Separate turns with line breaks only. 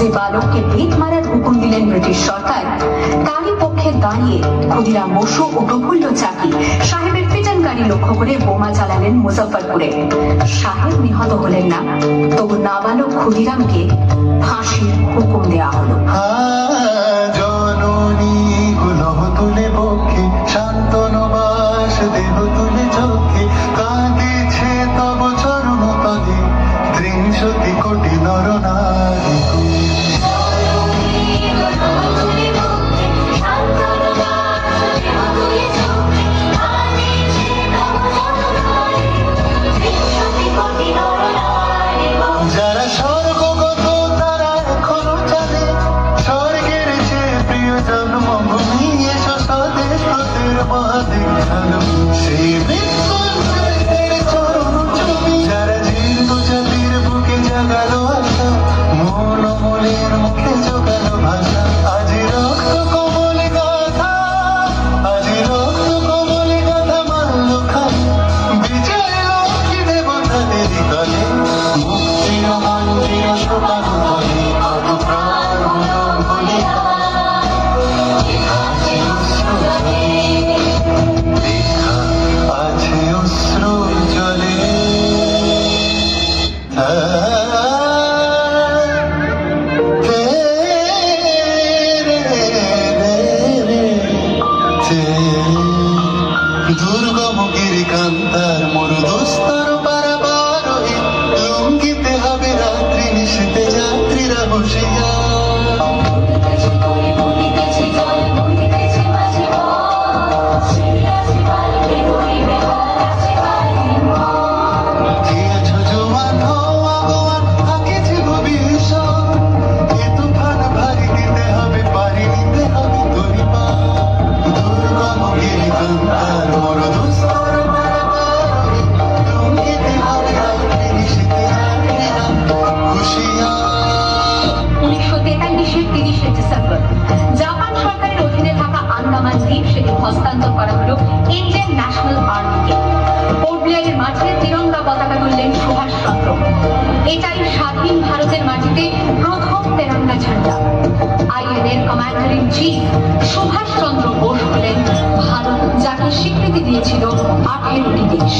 যে বালককে ভিত মারার হুকুম দিলেন ব্রিটিশ সরকার, তারই পক্ষে দাঁড়িয়ে ক্ষুদিরাম বসু ও প্রফুল্ল চাকি সাহেবের পিটন গাড়ি লক্ষ্য করে বোমা চালালেন মুজফ্ফরপুরে। সাহেব নিহত হলেন না, তবু নাবালক ক্ষুদিরামকে ফাঁসির হুকুম দেওয়া হলো। হস্তান্তর করা হলো ইন্ডিয়ান ন্যাশনাল আর্মিকে। পোর্ট ব্লেয়ারের মাঠে তিরঙ্গা পতাকা তুললেন সুভাষচন্দ্র। এটাই স্বাধীন ভারতের মাটিতে প্রথম তেরঙ্গা ঝান্ডা। আইএনএর commander in chief Subhash Chandra Bose হলেন ভারত, যাকে স্বীকৃতি দিয়েছিল 18টি দেশ।